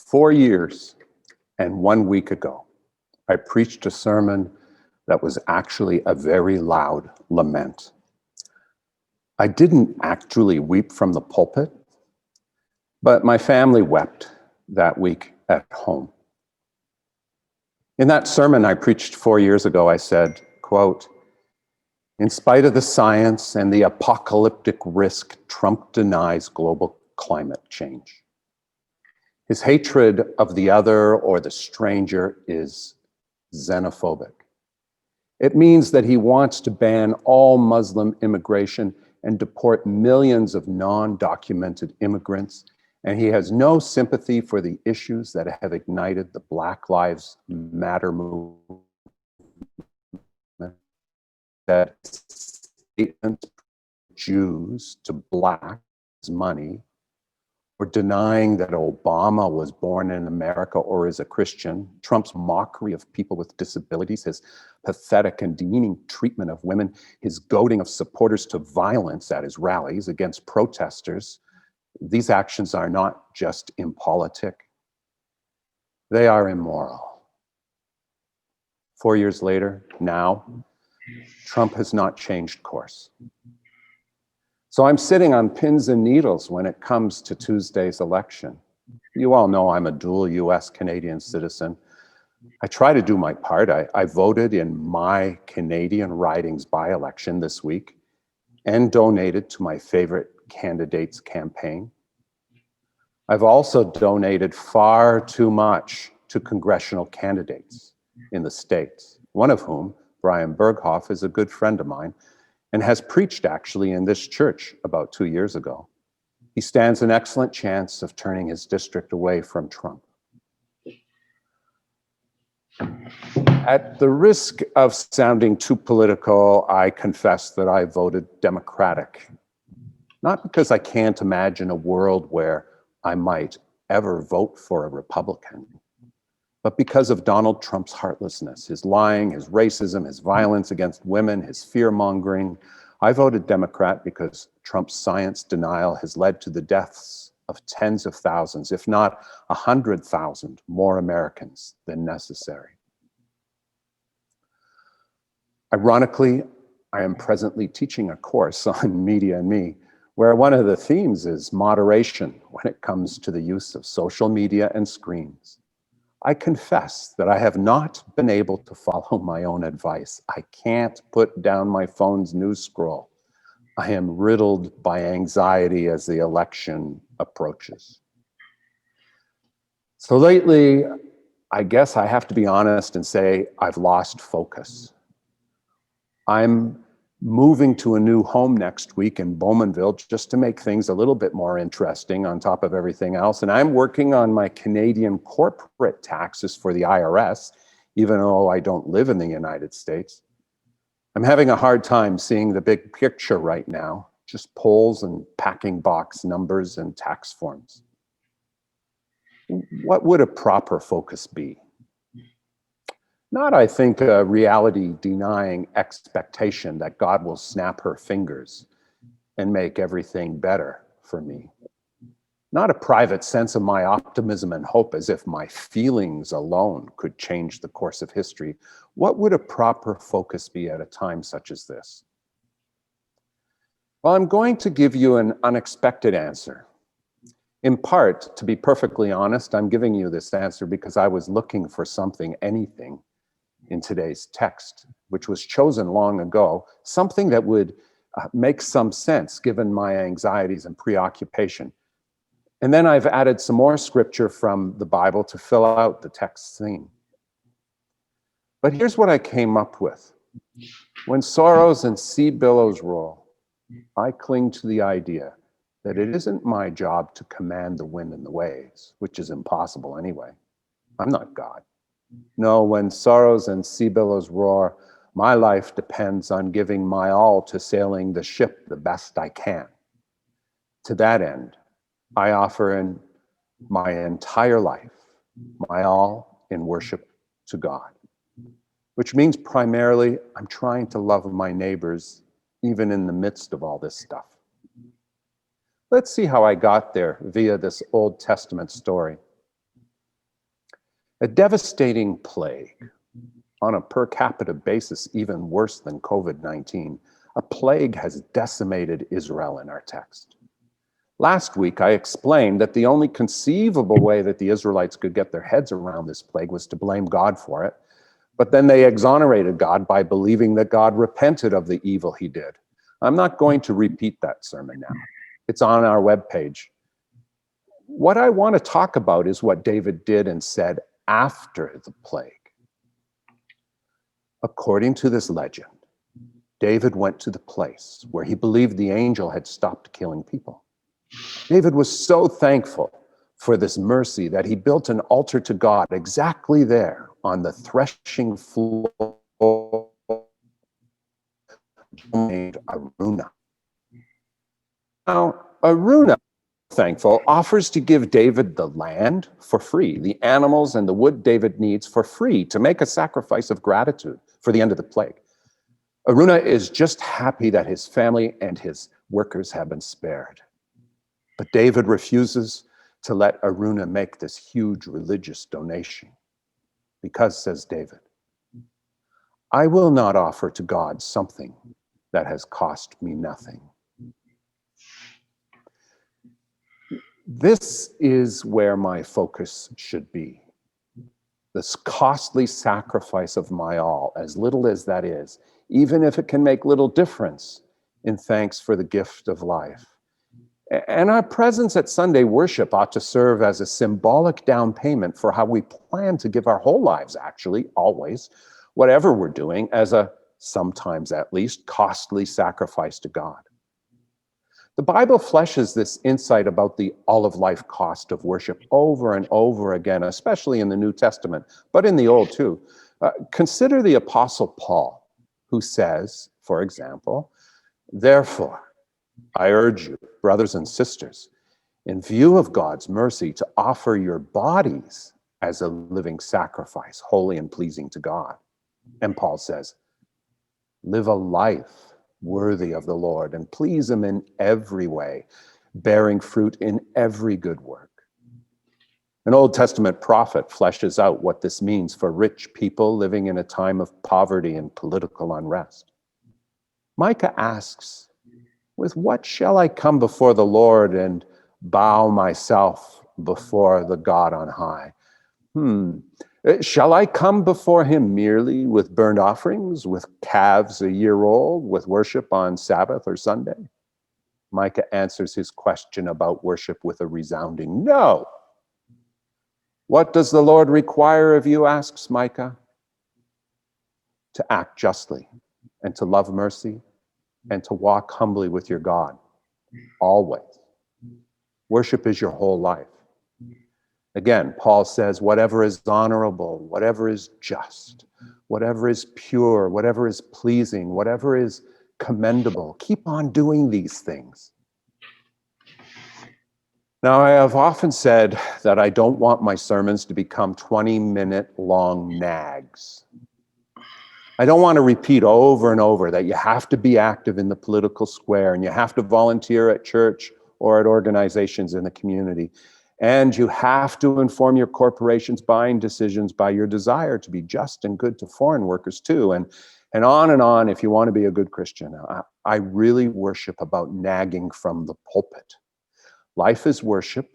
4 years and 1 week ago, I preached a sermon that was actually a very loud lament. I didn't actually weep from the pulpit, but my family wept that week at home. In that sermon I preached 4 years ago, I said, quote, "In spite of the science and the apocalyptic risk, Trump denies global climate change. His hatred of the other or the stranger is xenophobic. It means that he wants to ban all Muslim immigration and deport millions of non-documented immigrants, and he has no sympathy for the issues that have ignited the Black Lives Matter movement, that statements Jews to black money, or denying that Obama was born in America or is a Christian, Trump's mockery of people with disabilities, his pathetic and demeaning treatment of women, his goading of supporters to violence at his rallies against protesters. These actions are not just impolitic, they are immoral." 4 years later, now, Trump has not changed course. So I'm sitting on pins and needles when it comes to Tuesday's election. You all know I'm a dual US-Canadian citizen. I try to do my part. I voted in my Canadian ridings by-election this week and donated to my favorite candidate's campaign. I've also donated far too much to congressional candidates in the States, one of whom, Brian Berghoff, is a good friend of mine and has preached actually in this church about 2 years ago. He stands an excellent chance of turning his district away from Trump. At the risk of sounding too political, I confess that I voted Democratic. Not because I can't imagine a world where I might ever vote for a Republican, but because of Donald Trump's heartlessness, his lying, his racism, his violence against women, his fear-mongering. I voted Democrat because Trump's science denial has led to the deaths of tens of thousands, if not 100,000 more Americans than necessary. Ironically, I am presently teaching a course on Media and Me, where one of the themes is moderation when it comes to the use of social media and screens. I confess that I have not been able to follow my own advice. I can't put down my phone's news scroll. I am riddled by anxiety as the election approaches. So lately, I guess I have to be honest and say I've lost focus. I'm moving to a new home next week in Bowmanville just to make things a little bit more interesting on top of everything else. And I'm working on my Canadian corporate taxes for the IRS, even though I don't live in the United States. I'm having a hard time seeing the big picture right now, just polls and packing box numbers and tax forms. What would a proper focus be? Not, I think, a reality-denying expectation that God will snap her fingers and make everything better for me. Not a private sense of my optimism and hope as if my feelings alone could change the course of history. What would a proper focus be at a time such as this? Well, I'm going to give you an unexpected answer. In part, to be perfectly honest, I'm giving you this answer because I was looking for something, anything, in today's text, which was chosen long ago, something that would make some sense given my anxieties and preoccupation. And then I've added some more scripture from the Bible to fill out the text theme. But here's what I came up with. When sorrows and sea billows roll, I cling to the idea that it isn't my job to command the wind and the waves, which is impossible anyway. I'm not God. No, when sorrows and sea billows roar, my life depends on giving my all to sailing the ship the best I can. To that end, I offer in my entire life, my all in worship to God, which means primarily I'm trying to love my neighbors even in the midst of all this stuff. Let's see how I got there via this Old Testament story. A devastating plague, on a per capita basis, even worse than COVID-19. A plague has decimated Israel in our text. Last week, I explained that the only conceivable way that the Israelites could get their heads around this plague was to blame God for it. But then they exonerated God by believing that God repented of the evil he did. I'm not going to repeat that sermon now. It's on our webpage. What I want to talk about is what David did and said after the plague. According to this legend, David went to the place where he believed the angel had stopped killing people. David was so thankful for this mercy that he built an altar to God exactly there on the threshing floor named Aruna. Now, Aruna, thankful, offers to give David the land for free, the animals and the wood David needs for free to make a sacrifice of gratitude for the end of the plague. Aruna is just happy that his family and his workers have been spared. But David refuses to let Aruna make this huge religious donation because, says David, I will not offer to God something that has cost me nothing. This is where my focus should be. This costly sacrifice of my all, as little as that is, even if it can make little difference in thanks for the gift of life. And our presence at Sunday worship ought to serve as a symbolic down payment for how we plan to give our whole lives, actually, always, whatever we're doing, as a, sometimes at least, costly sacrifice to God. The Bible fleshes this insight about the all-of-life cost of worship over and over again, especially in the New Testament, but in the Old too. Consider the Apostle Paul, who says, for example, therefore, I urge you, brothers and sisters, in view of God's mercy, to offer your bodies as a living sacrifice, holy and pleasing to God. And Paul says, live a life worthy of the Lord and please him in every way, bearing fruit in every good work. An Old Testament prophet fleshes out what this means for rich people living in a time of poverty and political unrest. Micah asks, with what shall I come before the Lord and bow myself before the God on high? Shall I come before him merely with burnt offerings, with calves a year old, with worship on Sabbath or Sunday? Micah answers his question about worship with a resounding no. What does the Lord require of you, asks Micah? To act justly and to love mercy and to walk humbly with your God, always. Worship is your whole life. Again, Paul says, whatever is honorable, whatever is just, whatever is pure, whatever is pleasing, whatever is commendable, keep on doing these things. Now, I have often said that I don't want my sermons to become 20-minute long nags. I don't want to repeat over and over that you have to be active in the political square and you have to volunteer at church or at organizations in the community. And you have to inform your corporation's buying decisions by your desire to be just and good to foreign workers too. And on if you want to be a good Christian. I really worship about nagging from the pulpit. Life as worship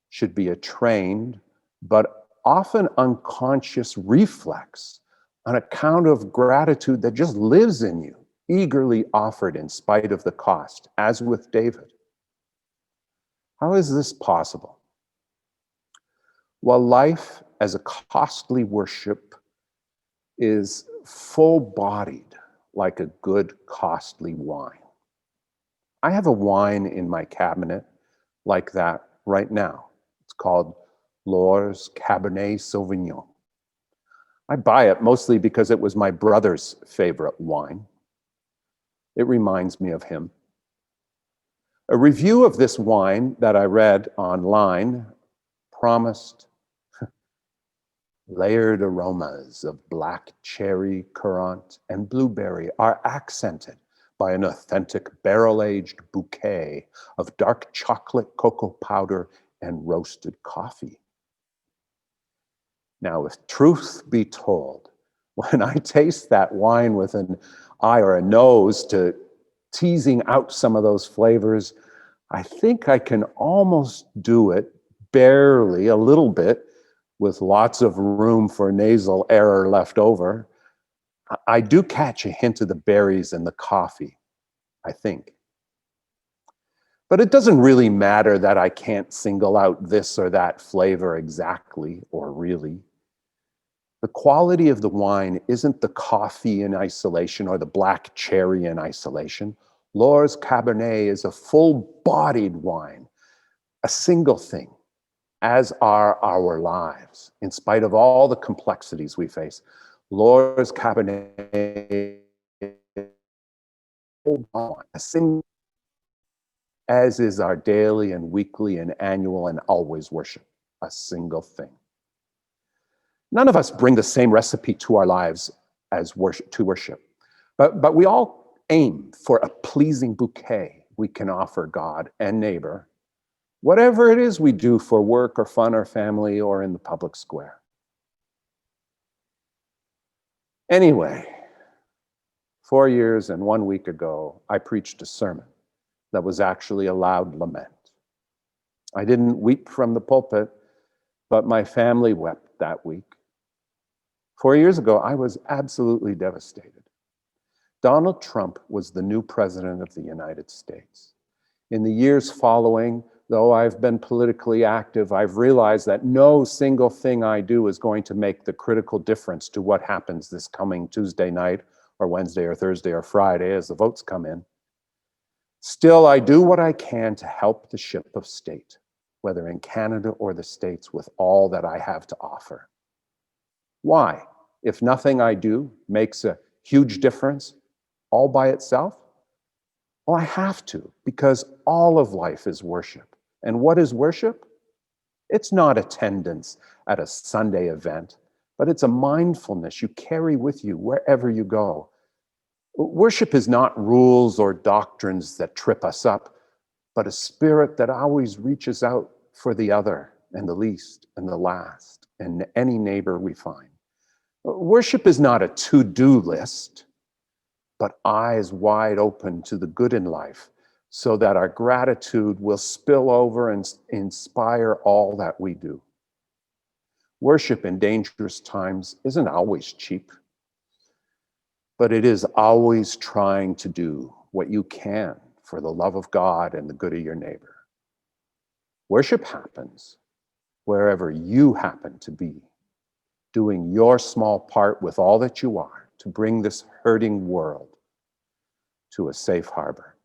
should be a trained but often unconscious reflex on account of gratitude that just lives in you, eagerly offered in spite of the cost, as with David. How is this possible? Well, life as a costly worship is full-bodied like a good, costly wine. I have a wine in my cabinet like that right now. It's called L'Ors Cabernet Sauvignon. I buy it mostly because it was my brother's favorite wine. It reminds me of him. A review of this wine that I read online promised layered aromas of black cherry, currant, and blueberry are accented by an authentic barrel-aged bouquet of dark chocolate, cocoa powder, and roasted coffee. Now, if truth be told, when I taste that wine with an eye or a nose to teasing out some of those flavors, I think I can almost do it barely, a little bit, with lots of room for nasal error left over. I do catch a hint of the berries and the coffee, I think. But it doesn't really matter that I can't single out this or that flavor exactly or really. The quality of the wine isn't the coffee in isolation or the black cherry in isolation. Lore's Cabernet is a full-bodied wine, a single thing, as are our lives, in spite of all the complexities we face. Lore's Cabernet is a single, as is our daily and weekly and annual and always worship, a single thing. None of us bring the same recipe to our lives as worship, but we all aim for a pleasing bouquet we can offer God and neighbor, whatever it is we do for work or fun or family or in the public square. Anyway, 4 years and 1 week ago, I preached a sermon that was actually a loud lament. I didn't weep from the pulpit, but my family wept that week. 4 years ago, I was absolutely devastated. Donald Trump was the new president of the United States. In the years following, though I've been politically active, I've realized that no single thing I do is going to make the critical difference to what happens this coming Tuesday night or Wednesday or Thursday or Friday as the votes come in. Still, I do what I can to help the ship of state, whether in Canada or the States, with all that I have to offer. Why? If nothing I do makes a huge difference all by itself? Well, I have to, because all of life is worship. And what is worship? It's not attendance at a Sunday event, but it's a mindfulness you carry with you wherever you go. Worship is not rules or doctrines that trip us up, but a spirit that always reaches out for the other and the least and the last and any neighbor we find. Worship is not a to-do list, but eyes wide open to the good in life so that our gratitude will spill over and inspire all that we do. Worship in dangerous times isn't always cheap, but it is always trying to do what you can for the love of God and the good of your neighbor. Worship happens wherever you happen to be, doing your small part with all that you are to bring this hurting world to a safe harbor.